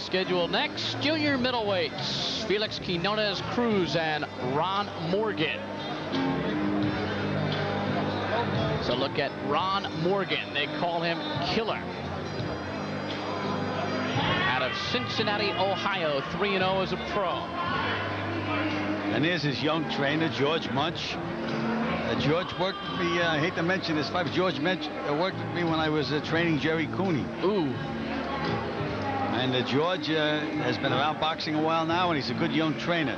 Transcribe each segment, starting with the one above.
scheduled next. Junior middleweights, Felix Quiones Cruz and Ron Morgan. So look at Ron Morgan. They call him Killer. Out of Cincinnati, Ohio, 3-0 as a pro. And there's his young trainer, George Munch. George worked with me, I hate to mention this, but George worked with me when I was training Jerry Cooney. Ooh. And George has been around boxing a while now, and he's a good young trainer.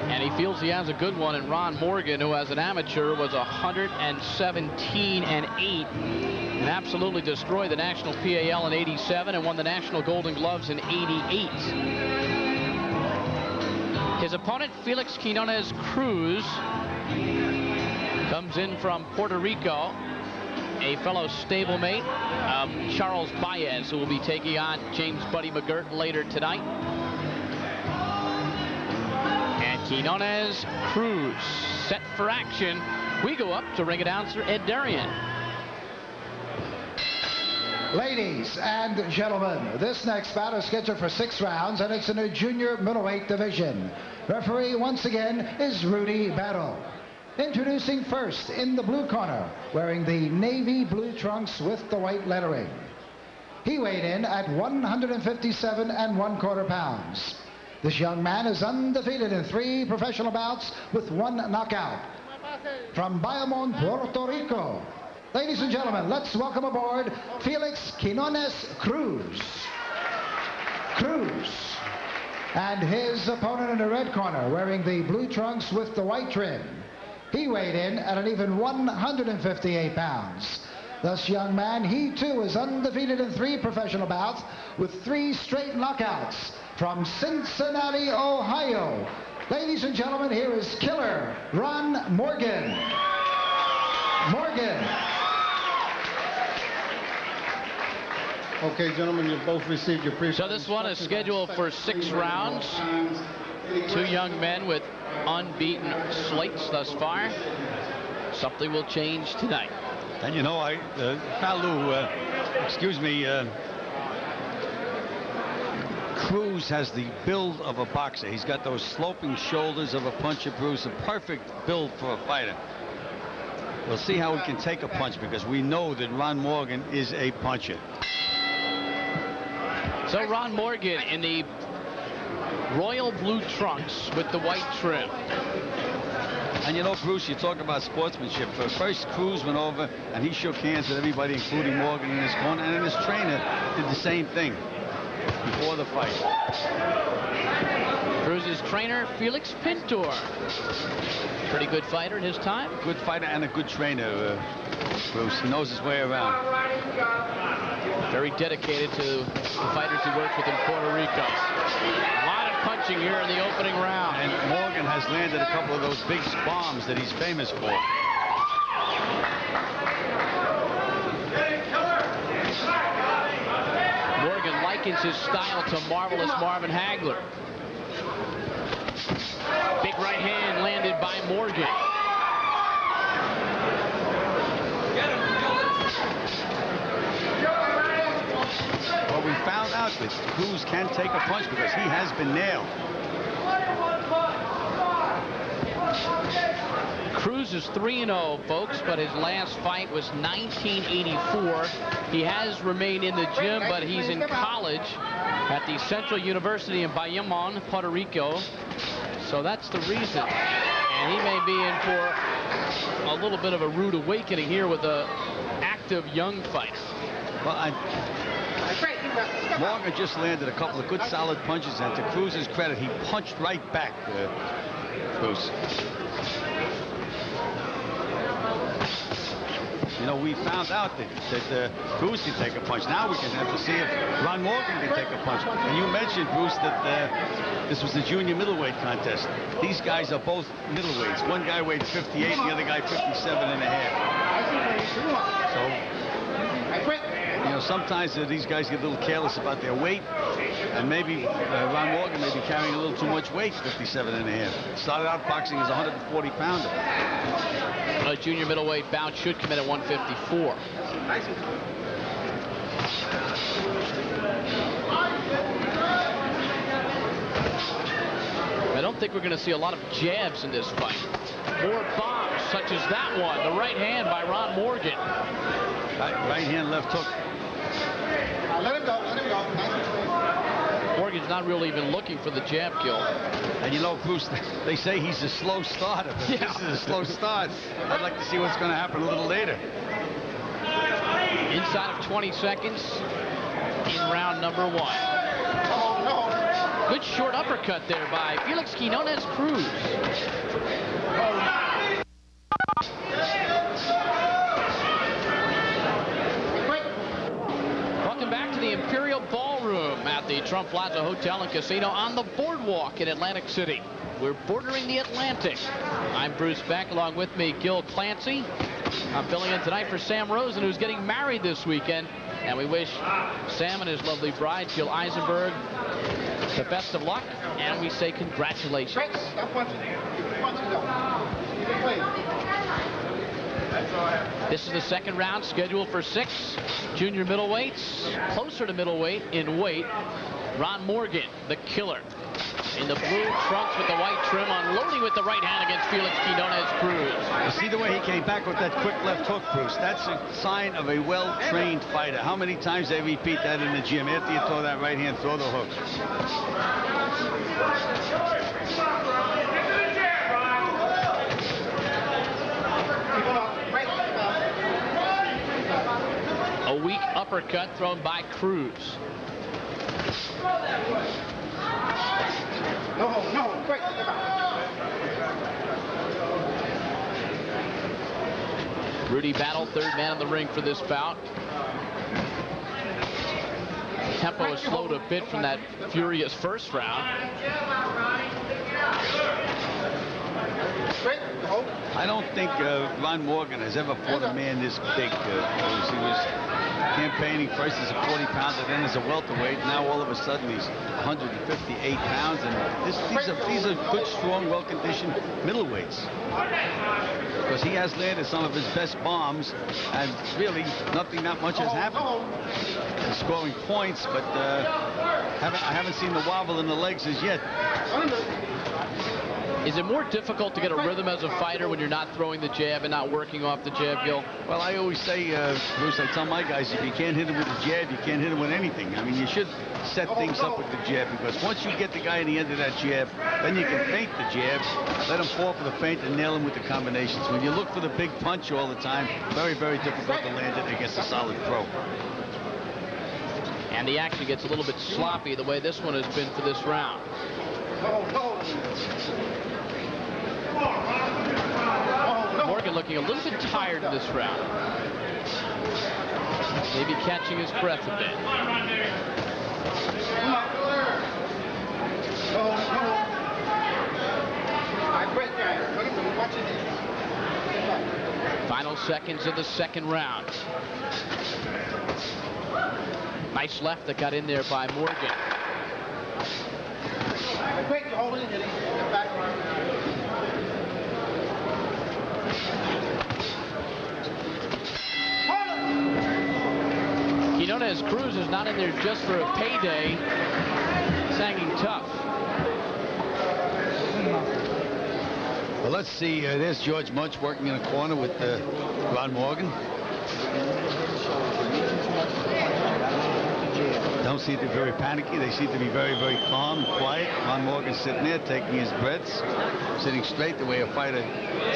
And he feels he has a good one. And Ron Morgan, who as an amateur was 117-8, and absolutely destroyed the National PAL in '87 and won the National Golden Gloves in '88. His opponent, Felix Quiones Cruz, comes in from Puerto Rico, a fellow stablemate of Charles Baez, who will be taking on James Buddy McGirt later tonight. And Quiones Cruz set for action. We go up to ring announcer Ed Darian. Ladies and gentlemen, this next bout is scheduled for 6 rounds, and it's in the junior middleweight division. Referee once again is Rudy Battle. Introducing first in the blue corner, wearing the navy blue trunks with the white lettering. He weighed in at 157 1/4 pounds. This young man is undefeated in 3 professional bouts with 1 knockout. From Bayamon, Puerto Rico, ladies and gentlemen, let's welcome aboard Felix Quiones Cruz. And his opponent in the red corner, wearing the blue trunks with the white trim. He weighed in at an even 158 pounds. This young man, he too is undefeated in 3 professional bouts with 3 straight knockouts. From Cincinnati, Ohio, ladies and gentlemen, here is Killer Ron Morgan. Okay, gentlemen, you've both received your pre. So this one is scheduled for 6 rounds. 2 young men with unbeaten slates thus far. Something will change tonight. And you know, Cruz has the build of a boxer. He's got those sloping shoulders of a puncher, Bruce. A perfect build for a fighter. We'll see how he can take a punch, because we know that Ron Morgan is a puncher. So Ron Morgan in the royal blue trunks with the white trim. And you know, Bruce, you talk about sportsmanship. First, Cruz went over and he shook hands with everybody, including Morgan in his corner, and then his trainer did the same thing before the fight. Cruz's trainer, Felix Pintor. Pretty good fighter in his time. Good fighter and a good trainer, Bruce. He knows his way around. Very dedicated to the fighters he works with in Puerto Rico. A lot of punching here in the opening round. And Morgan has landed a couple of those big bombs that he's famous for. Morgan likens his style to Marvelous Marvin Hagler. Big right hand landed by Morgan. Well, we found out that Cruz can take a punch because he has been nailed. Cruz is 3-0, folks, but his last fight was 1984. He has remained in the gym, but he's in college at the Central University in Bayamon, Puerto Rico. So that's the reason. And he may be in for a little bit of a rude awakening here with an active young fighter. Well, Morgan just landed a couple of good solid punches, and to Cruz's credit, he punched right back, Cruz. You know, we found out that Cruz can take a punch. Now we can have to see if Ron Morgan can take a punch. And you mentioned, Bruce, that this was the junior middleweight contest. These guys are both middleweights. One guy weighed 58, the other guy 57.5. So, you know, sometimes these guys get a little careless about their weight, and maybe Ron Morgan may be carrying a little too much weight, 57.5. Started out boxing as a 140-pounder. A junior middleweight bout should come in at 154. think we're going to see a lot of jabs in this fight. More bombs, such as that one. The right hand by Ron Morgan. Right hand, left hook. Let him go. Let him go. Morgan's not really even looking for the jab kill. And you know, Bruce, they say he's a slow starter. But Yeah. This is a slow start. I'd like to see what's going to happen a little later. Inside of 20 seconds in round number 1. Good short uppercut there by Felix Quiones Cruz. Welcome back to the Imperial Ballroom at the Trump Plaza Hotel and Casino on the boardwalk in Atlantic City. We're bordering the Atlantic. I'm Bruce Beck, along with me, Gil Clancy. I'm filling in tonight for Sam Rosen, who's getting married this weekend. And we wish Sam and his lovely bride, Jill Eisenberg, the best of luck. And we say congratulations. This is the second round, scheduled for 6 junior middleweights. Closer to middleweight in weight, Ron Morgan, the killer. In the blue trunks with the white trim, unloading with the right hand against Felix Quiones Cruz. You see the way he came back with that quick left hook, Bruce? That's a sign of a well-trained fighter. How many times they repeat that in the gym? After you throw that right hand, throw the hook. A weak uppercut thrown by Cruz. No, quick. Rudy Battle, third man in the ring for this bout. Tempo has slowed a bit from that furious first round. I don't think Ron Morgan has ever fought a man this big. He was campaigning first as a 40-pounder, then as a welterweight. Now all of a sudden he's 158 pounds, and these are good, strong, well-conditioned middleweights. Because he has landed some of his best bombs, and really nothing that much has happened. He's scoring points, but I haven't seen the wobble in the legs as yet. Is it more difficult to get a rhythm as a fighter when you're not throwing the jab and not working off the jab, Gil? Well, I always say, Bruce, I tell my guys, if you can't hit him with the jab, you can't hit him with anything. I mean, you should set things up with the jab, because once you get the guy in the end of that jab, then you can feint the jab, let him fall for the feint, and nail him with the combinations. When you look for the big punch all the time, very, very difficult to land it against a solid pro. And the action gets a little bit sloppy the way this one has been for this round. Morgan looking a little bit tired in this round. Maybe catching his breath a bit. Final seconds of the second round. Nice left that got in there by Morgan. Quiones Cruz is not in there just for a payday. He's hanging tough. Well, let's see. There's George Munch working in a corner with Ron Morgan. Don't seem to be very panicky. They seem to be very, very calm and quiet. Ron Morgan sitting there taking his breaths, sitting straight the way a fighter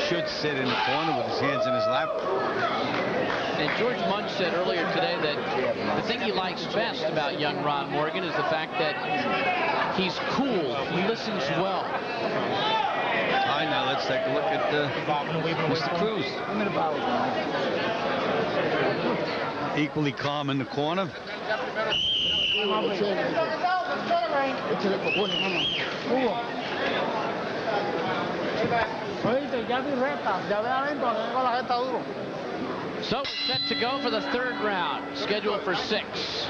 should sit in the corner with his hands in his lap. And George Munch said earlier today that the thing he likes best about young Ron Morgan is the fact that he's cool, he listens well. All right, now let's take a look at Mr. Cruz. Equally calm in the corner. So we're set to go for the third round, scheduled for 6.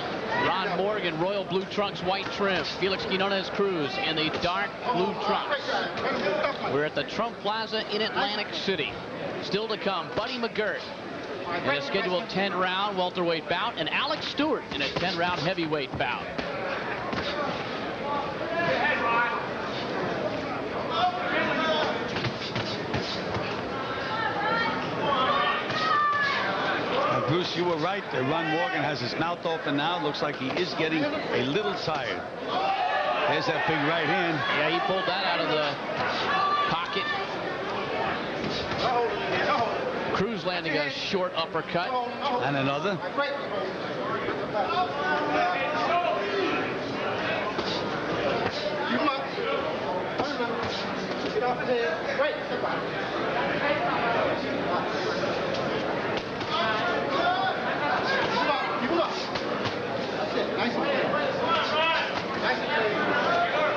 Ron Morgan, royal blue trunks, white trim. Felix Quiones Cruz in the dark blue trunks. We're at the Trump Plaza in Atlantic City. Still to come, Buddy McGirt in a scheduled 10-round welterweight bout, and Alex Stewart in a 10-round heavyweight bout. Bruce, you were right. Ron Morgan has his mouth open now. Looks like he is getting a little tired. There's that big right hand. Yeah, he pulled that out of the pocket. Cruz landing a short uppercut. And another. Get off his head. Right.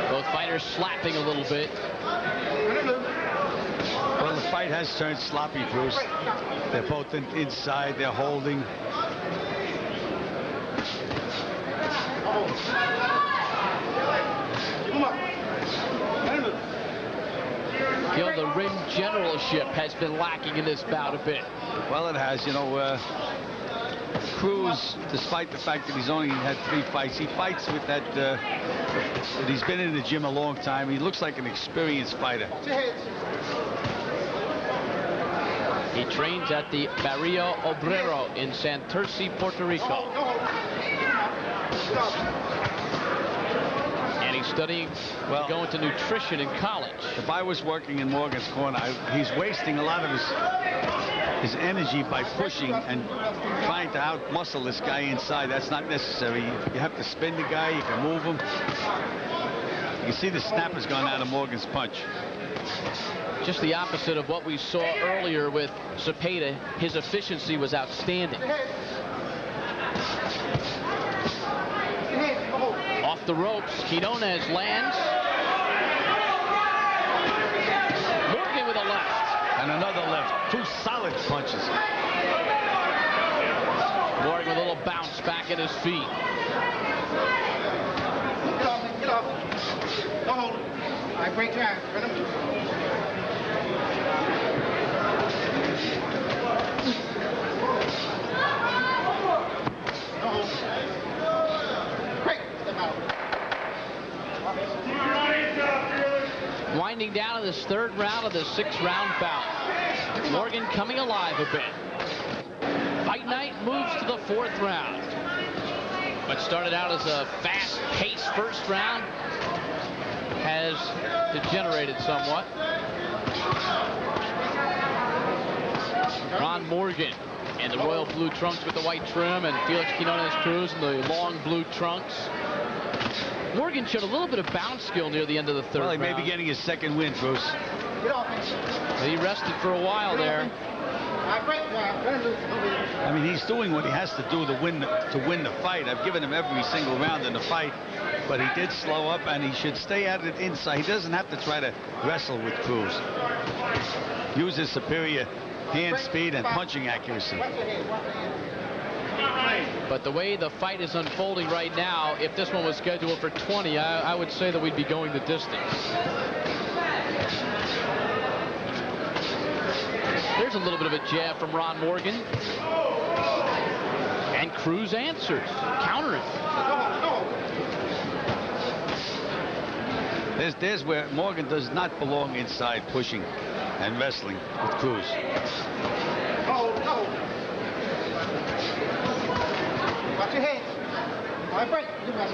Both fighters slapping a little bit. Well, the fight has turned sloppy, Bruce. They're both inside. They're holding. You know, the ring generalship has been lacking in this bout a bit. Well, it has. You know, Cruz, despite the fact that he's only had 3 fights, he fights with that. He's been in the gym a long time. He looks like an experienced fighter. He trains at the Barrio Obrero in Santurce, Puerto Rico. And he's studying to go into nutrition in college. If I was working in Morgan's corner, he's wasting a lot of his energy by pushing and trying to out-muscle this guy inside. That's not necessary. You have to spin the guy. You can move him. You can see the snap has gone out of Morgan's punch. Just the opposite of what we saw earlier with Zepeda. His efficiency was outstanding. Off the ropes, Quiones lands. Morgan with a left. And another left. 2 solid punches. Morgan with a little bounce back at his feet. Get off. Don't hold him. All right, break your ass. Run him. Winding down in this 3rd round of the 6-round bout. Morgan coming alive a bit. Fight night moves to the 4th round. What started out as a fast-paced 1st round has degenerated somewhat. Ron Morgan in the royal blue trunks with the white trim, and Felix Quiones Cruz in the long blue trunks. Morgan showed a little bit of bounce skill near the end of the 3rd round. Well, he may be getting his 2nd win, Bruce. He rested for a while there. I mean, he's doing what he has to do to win the fight. I've given him every single round in the fight, but he did slow up, and he should stay at it inside. He doesn't have to try to wrestle with Cruz. Use his superior hand speed and punching accuracy. But the way the fight is unfolding right now, if this one was scheduled for 20, I would say that we'd be going the distance. There's a little bit of a jab from Ron Morgan. And Cruz answers, countering. There's where Morgan does not belong inside, pushing and wrestling with Cruz. Watch your head. All right, break. Good head.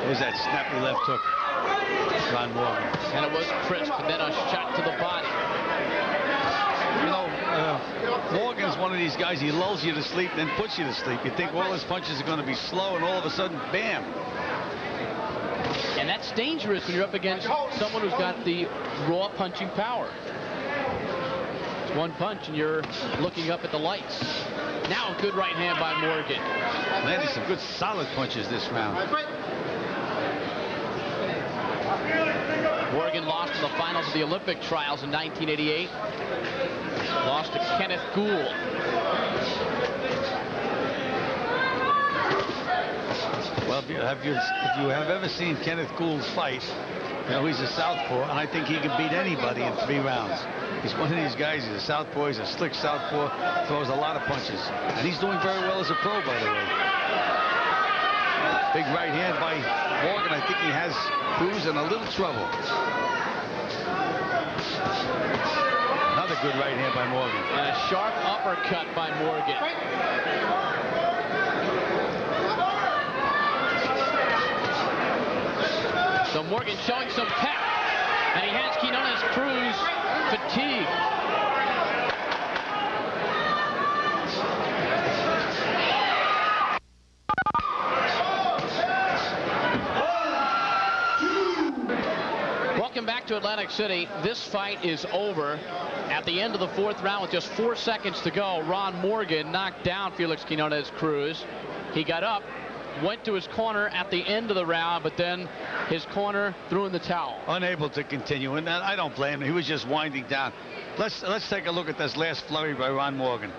There's that snappy left hook. Ron Morgan. And it was crisp, and then a shot to the body. You know, Morgan's one of these guys, he lulls you to sleep, then puts you to sleep. You think all his punches are going to be slow, and all of a sudden, bam. And that's dangerous when you're up against someone who's got the raw punching power. It's one punch, and you're looking up at the lights. Now a good right hand by Morgan. Landed some good solid punches this round. Morgan lost in the finals of the Olympic trials in 1988. Lost to Kenneth Gould. Well, if you have ever seen Kenneth Gould fight, you know, he's a southpaw, and I think he can beat anybody in 3 rounds. He's one of these guys. He's a southpaw. He's a slick southpaw. Throws a lot of punches. And he's doing very well as a pro, by the way. Big right hand by Morgan. I think he has Cruz in a little trouble. Another good right hand by Morgan. And a sharp uppercut by Morgan. So Morgan showing some pep. And he has Quiones Cruz fatigued. Welcome back to Atlantic City. This fight is over. At the end of the 4th round with just 4 seconds to go, Ron Morgan knocked down Felix Quiones Cruz. He got up, went to his corner at the end of the round, but then his corner threw in the towel. Unable to continue, and I don't blame him. He was just winding down. Let's take a look at this last flurry by Ron Morgan.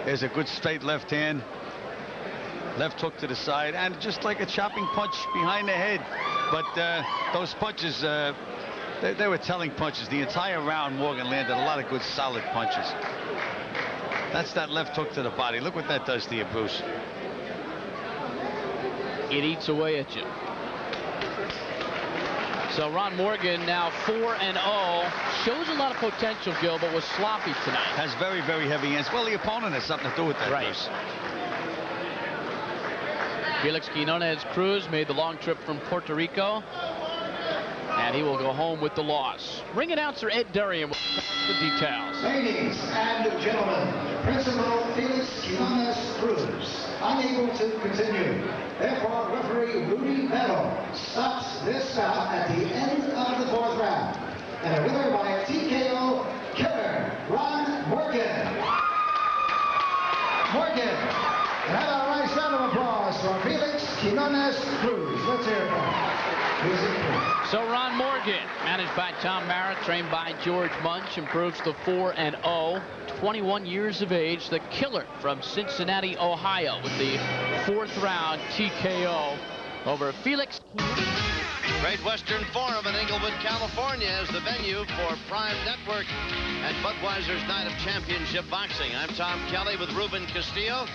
There's a good straight left hand, left hook to the side, and just like a chopping punch behind the head. But those punches, they were telling punches. The entire round, Morgan landed a lot of good, solid punches. That's that left hook to the body. Look what that does to you, Bruce. It eats away at you. So Ron Morgan now 4-0. Shows a lot of potential, Gil, but was sloppy tonight. Has very, very heavy hands. Well, the opponent has something to do with that. Right. Bruce. Felix Quiones Cruz made the long trip from Puerto Rico, and he will go home with the loss. Ring announcer Ed Durian with the details. Ladies and gentlemen, Principal Felix Quiones Cruz unable to continue. Therefore, referee Rudy Bello stops this bout at the end of the 4th round. And a winner by a TKO killer, Ron Morgan. Morgan. And have a nice round of applause for Felix Quiones Cruz. Let's hear it from him. So Ron Morgan, managed by Tom Merritt, trained by George Munch, improves to 4-0. 21 years of age, the killer from Cincinnati, Ohio, with the 4th round TKO over Felix. Great Western Forum in Inglewood, California is the venue for Prime Network and Budweiser's Night of Championship Boxing. I'm Tom Kelly with Ruben Castillo.